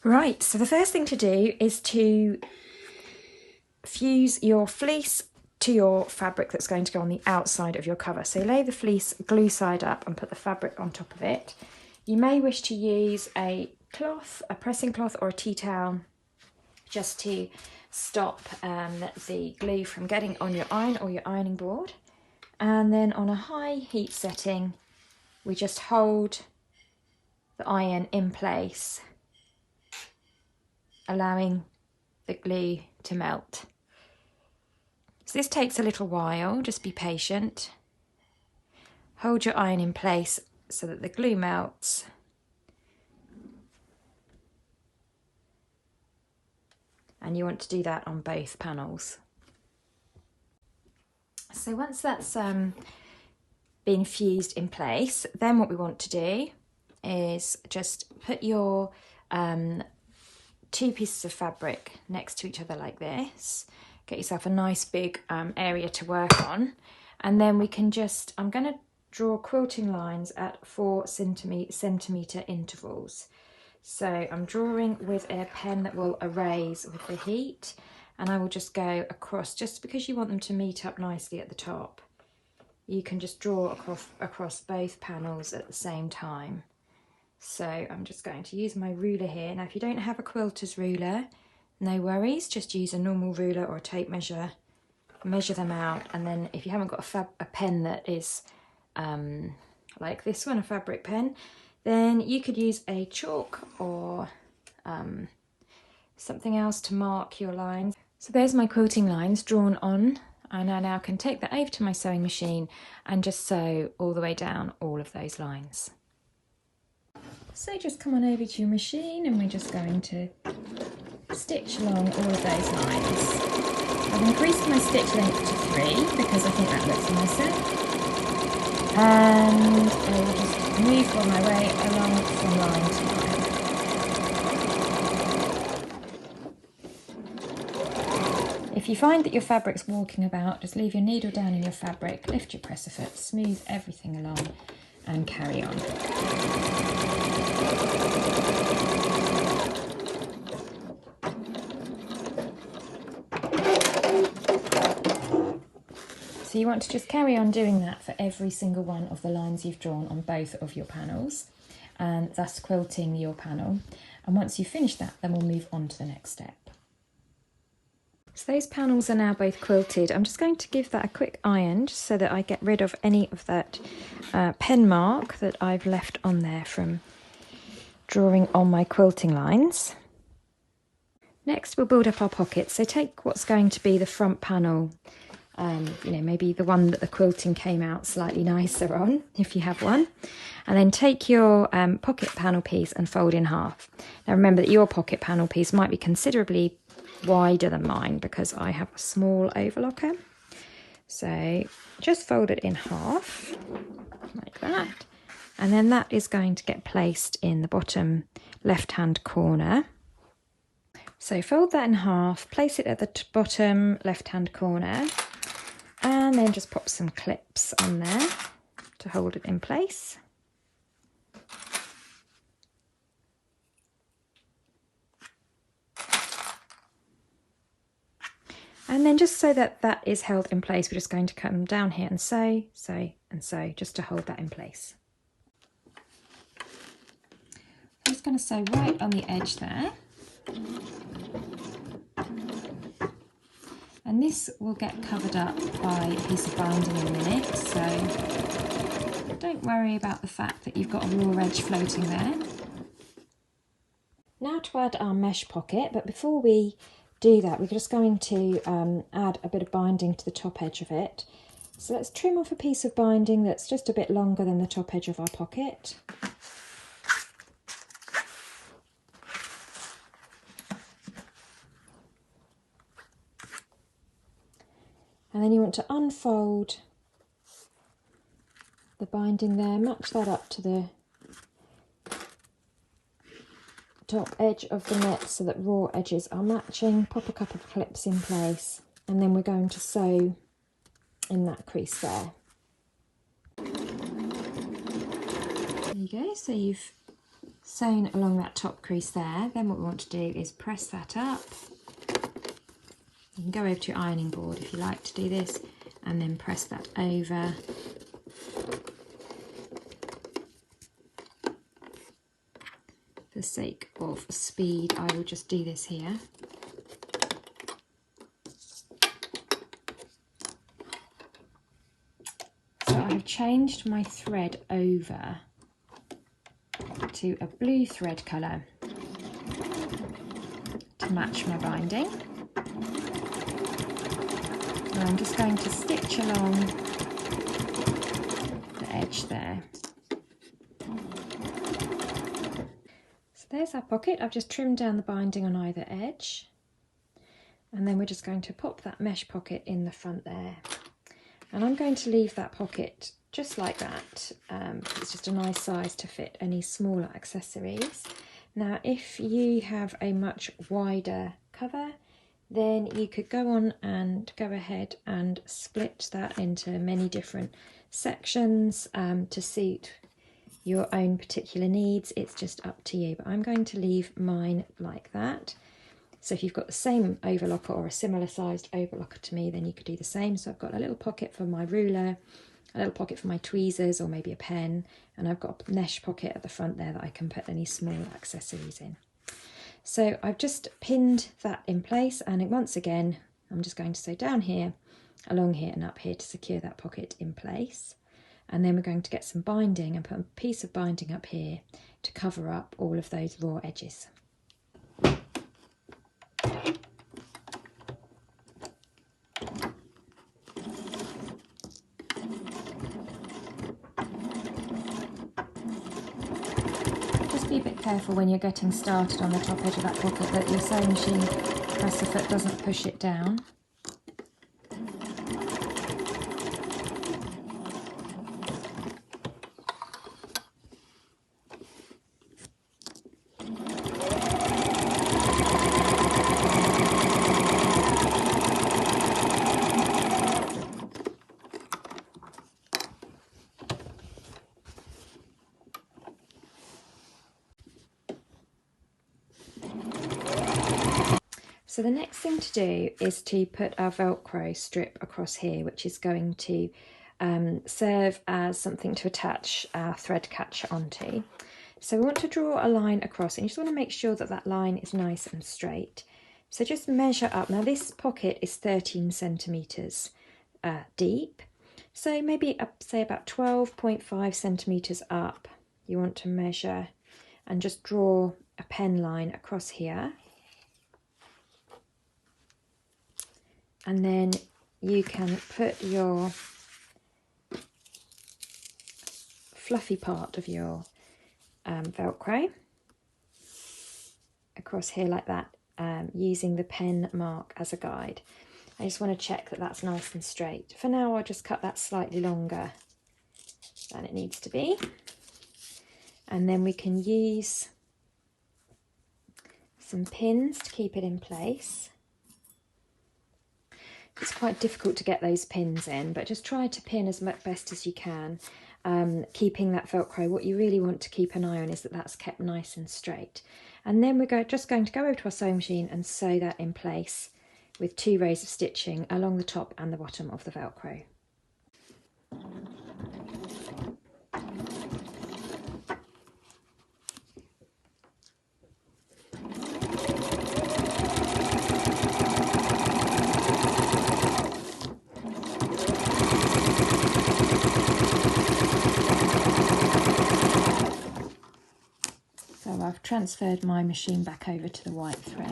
Right, so the first thing to do is to fuse your fleece to your fabric that's going to go on the outside of your cover. So lay the fleece glue side up and put the fabric on top of it. You may wish to use a cloth, a pressing cloth or a tea towel just to stop the glue from getting on your iron or your ironing board. And then on a high heat setting, we just hold the iron in place, allowing the glue to melt. So this takes a little while, just be patient. Hold your iron in place so that the glue melts. And you want to do that on both panels. So once that's been fused in place, then what we want to do is just put your two pieces of fabric next to each other like this. Get yourself a nice big area to work on, and then we can just, I'm going to draw quilting lines at 4 centimetre intervals. So I'm drawing with a pen that will erase with the heat, and I will just go across, just because you want them to meet up nicely at the top. You can just draw across both panels at the same time. So I'm just going to use my ruler here. Now if you don't have a quilter's ruler, no worries, just use a normal ruler or a tape measure, measure them out, and then if you haven't got a pen that is like this one, a fabric pen, then you could use a chalk or something else to mark your lines. So there's my quilting lines drawn on, and I now can take that over to my sewing machine and just sew all the way down all of those lines. So just come on over to your machine and we're just going to stitch along all of those lines. I've increased my stitch length to 3 because I think that looks nicer. And I will just move on my way along from line to line. If you find that your fabric's walking about, just leave your needle down in your fabric, lift your presser foot, smooth everything along and carry on. So you want to just carry on doing that for every single one of the lines you've drawn on both of your panels, and thus quilting your panel. And once you've finished that, then we'll move on to the next step. So those panels are now both quilted. I'm just going to give that a quick iron just so that I get rid of any of that pen mark that I've left on there from drawing on my quilting lines. Next we'll build up our pockets. So take what's going to be the front panel, you know, maybe the one that the quilting came out slightly nicer on, if you have one, and then take your pocket panel piece and fold in half. Now remember that your pocket panel piece might be considerably wider than mine because I have a small overlocker. So just fold it in half like that, and then that is going to get placed in the bottom left hand corner. So fold that in half, place it at the bottom left hand corner, and then just pop some clips on there to hold it in place. And then just so that that is held in place, we're just going to come down here and sew, sew and sew just to hold that in place. I'm just going to sew right on the edge there. And this will get covered up by a piece of binding in a minute, so don't worry about the fact that you've got a raw edge floating there. Now to add our mesh pocket, but before we do that, we're just going to add a bit of binding to the top edge of it. So let's trim off a piece of binding that's just a bit longer than the top edge of our pocket. And then you want to unfold the binding there, match that up to the top edge of the net so that raw edges are matching. Pop a couple of clips in place, and then we're going to sew in that crease there. There you go, so you've sewn along that top crease there. Then what we want to do is press that up. You can go over to your ironing board if you like to do this, and then press that over. For the sake of speed, I will just do this here. So I have changed my thread over to a blue thread colour to match my binding. And I'm just going to stitch along the edge there. So there's our pocket. I've just trimmed down the binding on either edge. And then we're just going to pop that mesh pocket in the front there. And I'm going to leave that pocket just like that. It's just a nice size to fit any smaller accessories. Now, if you have a much wider cover, then you could go on and go ahead and split that into many different sections to suit your own particular needs. It's just up to you, but I'm going to leave mine like that. So if you've got the same overlocker or a similar sized overlocker to me, then you could do the same. So I've got a little pocket for my ruler, a little pocket for my tweezers or maybe a pen, and I've got a mesh pocket at the front there that I can put any small accessories in. So I've just pinned that in place, and once again I'm just going to sew down here, along here and up here to secure that pocket in place. And then we're going to get some binding and put a piece of binding up here to cover up all of those raw edges. Be a bit careful when you're getting started on the top edge of that pocket that your sewing machine presser foot doesn't push it down. So the next thing to do is to put our Velcro strip across here, which is going to serve as something to attach our thread catcher onto. So we want to draw a line across, and you just want to make sure that that line is nice and straight. So just measure up. Now this pocket is 13 centimetres deep, so maybe up, say about 12.5 centimetres up. You want to measure and just draw a pen line across here. And then you can put your fluffy part of your Velcro across here like that, using the pen mark as a guide. I just want to check that that's nice and straight. For now, I'll just cut that slightly longer than it needs to be. And then we can use some pins to keep it in place. It's quite difficult to get those pins in, but just try to pin as best as you can, keeping that Velcro. What you really want to keep an eye on is that that's kept nice and straight. And then we're just going to go over to our sewing machine and sew that in place with 2 rows of stitching along the top and the bottom of the Velcro. So I've transferred my machine back over to the white thread.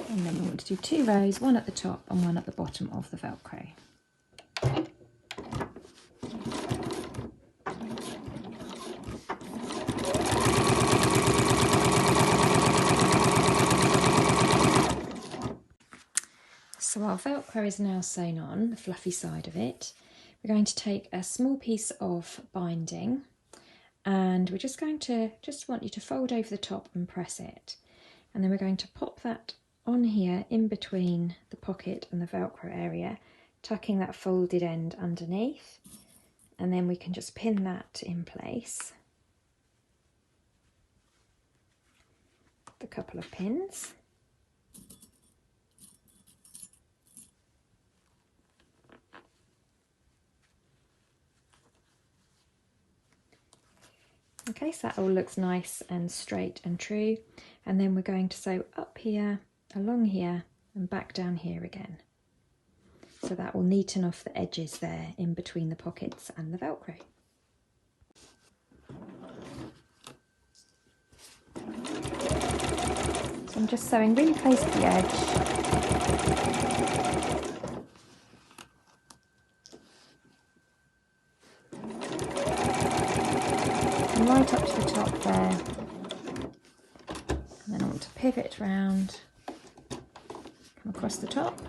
And then we want to do 2 rows, one at the top and one at the bottom of the Velcro. So our Velcro is now sewn on, the fluffy side of it. We're going to take a small piece of binding, and we're just want you to fold over the top and press it. And then we're going to pop that on here in between the pocket and the Velcro area, tucking that folded end underneath, and then we can just pin that in place with a couple of pins. Okay, so that all looks nice and straight and true, and then we're going to sew up here, along here, and back down here again. So that will neaten off the edges there in between the pockets and the Velcro. So I'm just sewing really close to the edge. Right up to the top there, and then I want to pivot round, come across the top,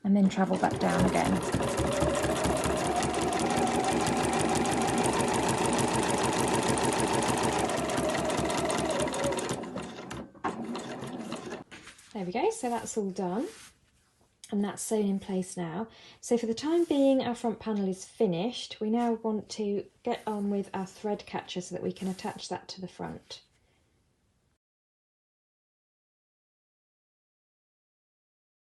and then travel back down again. There we go, so that's all done. And that's sewn in place now. So for the time being, our front panel is finished. We now want to get on with our thread catcher so that we can attach that to the front.